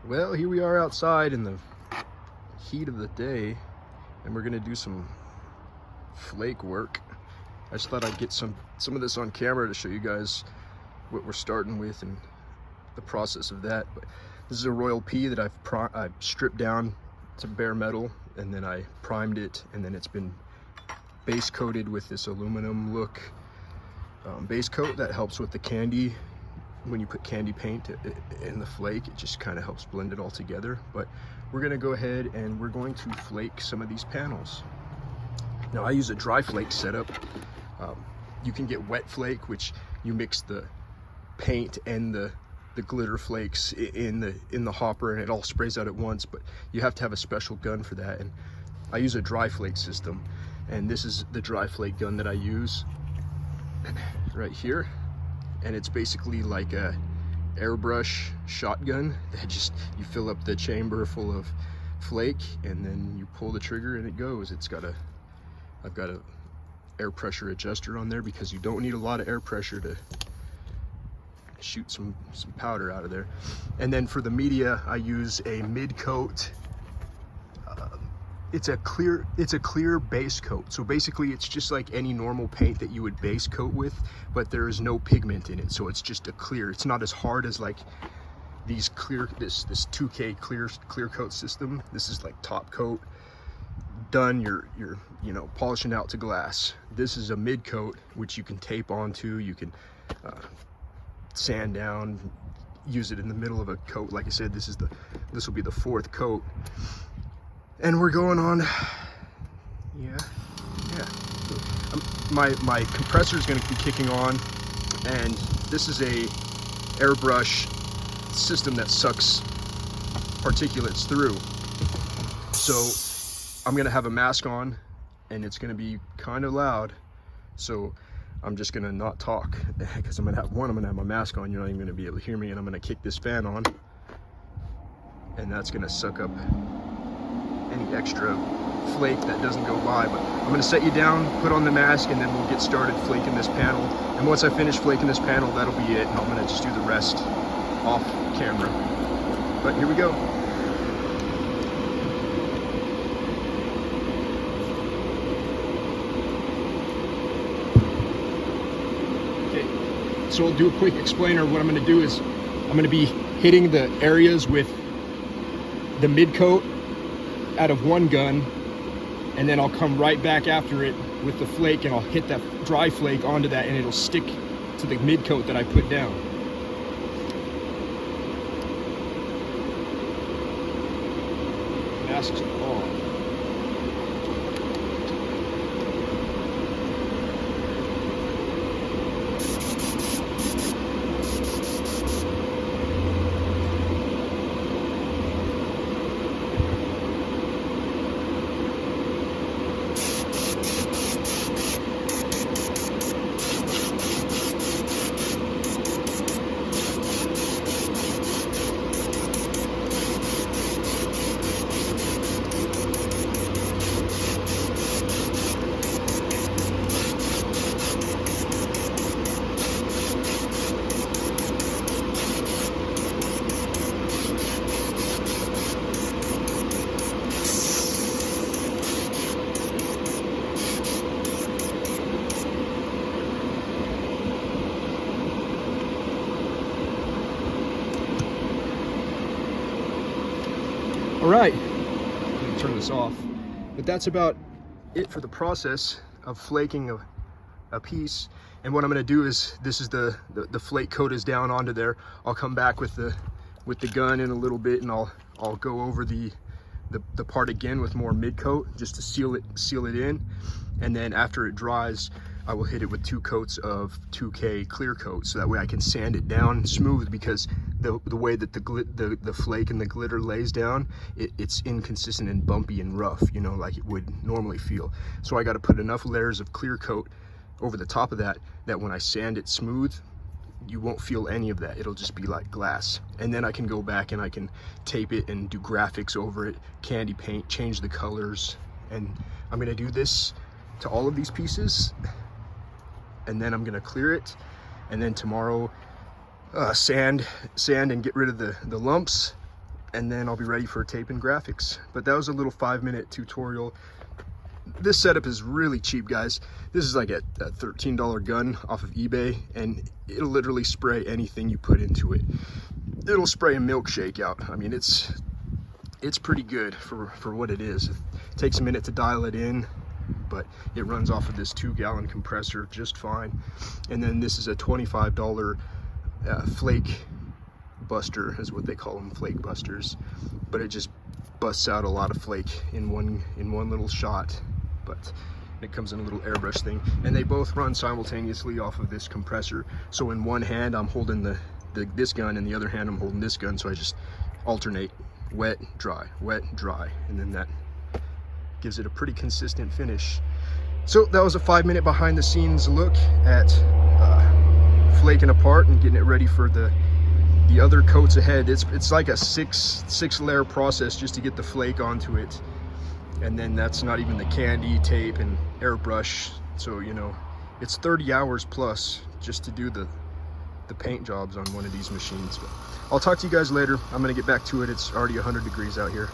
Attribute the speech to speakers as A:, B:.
A: Well, here we are outside in the heat of the day, and we're gonna do some flake work. I just thought I'd get some of this on camera to show you guys what we're starting with and the process of that. But this is a Royal P that I've stripped down to bare metal, and then I primed it, and then it's been base coated with this aluminum look base coat that helps with the candy. When you put candy paint in the flake, it just kind of helps blend it all together. But we're going to go ahead and we're going to flake some of these panels. Now I use a dry flake setup. You can get wet flake, which you mix the paint and the glitter flakes in the hopper and it all sprays out at once, but you have to have a special gun for that. And I use a dry flake system, and this is the dry flake gun that I use right here. And it's basically like a airbrush shotgun that just, you fill up the chamber full of flake and then you pull the trigger and it goes. I've got a air pressure adjuster on there because you don't need a lot of air pressure to shoot some powder out of there. And then for the media, I use a mid coat. It's a clear base coat. So basically it's just like any normal paint that you would base coat with, but there is no pigment in it. So it's just a clear. It's not as hard as like these this 2K clear coat system. This is like top coat done. You're polishing out to glass. This is a mid coat, which you can tape onto. You can sand down, use it in the middle of a coat. Like I said, this will be the fourth coat. And we're going on, yeah. My compressor is going to be kicking on, and this is a airbrush system that sucks particulates through. So I'm going to have a mask on, and it's going to be kind of loud. So I'm just going to not talk because I'm going to have my mask on. You're not even going to be able to hear me, and I'm going to kick this fan on, and that's going to suck up any extra flake that doesn't go by. But I'm going to set you down, put on the mask, and then we'll get started flaking this panel. And once I finish flaking this panel, that'll be it, and I'm going to just do the rest off camera. But here we go. Okay, so I'll do a quick explainer. What I'm going to do is I'm going to be hitting the areas with the mid coat out of one gun, and then I'll come right back after it with the flake, and I'll hit that dry flake onto that, and it'll stick to the mid coat that I put down. Masks on. All right, let me turn this off. But that's about it for the process of flaking a piece. And what I'm going to do is, this is the flake coat is down onto there. I'll come back with the gun in a little bit, and I'll go over the part again with more mid coat just to seal it in. And then after it dries, I will hit it with 2 coats of 2K clear coat, so that way I can sand it down smooth, because the way that the flake and the glitter lays down, it's inconsistent and bumpy and rough, like it would normally feel. So I got to put enough layers of clear coat over the top of that when I sand it smooth, you won't feel any of that. It'll just be like glass. And then I can go back and I can tape it and do graphics over it, candy paint, change the colors. And I'm going to do this to all of these pieces, and then I'm gonna clear it, and then tomorrow sand and get rid of the lumps, and then I'll be ready for taping graphics. But that was a little 5-minute tutorial. This setup is really cheap, guys. This is like a $13 gun off of eBay, and it'll literally spray anything you put into it. It'll spray a milkshake out. I mean, it's pretty good for what it is. It takes a minute to dial it in, but it runs off of this 2-gallon compressor just fine. And then this is a $25 flake buster, is what they call them, flake busters. But it just busts out a lot of flake in one little shot. But it comes in a little airbrush thing, and they both run simultaneously off of this compressor. So in one hand I'm holding this gun, and the other hand I'm holding this gun, so I just alternate wet, dry, and then that gives it a pretty consistent finish. So that was a 5-minute behind the scenes look at flaking apart and getting it ready for the other coats ahead. It's like a six layer process just to get the flake onto it, and then that's not even the candy, tape, and airbrush. So, you know, it's 30 hours plus just to do the paint jobs on one of these machines. But I'll talk to you guys later. I'm gonna get back to it. It's already 100 degrees out here.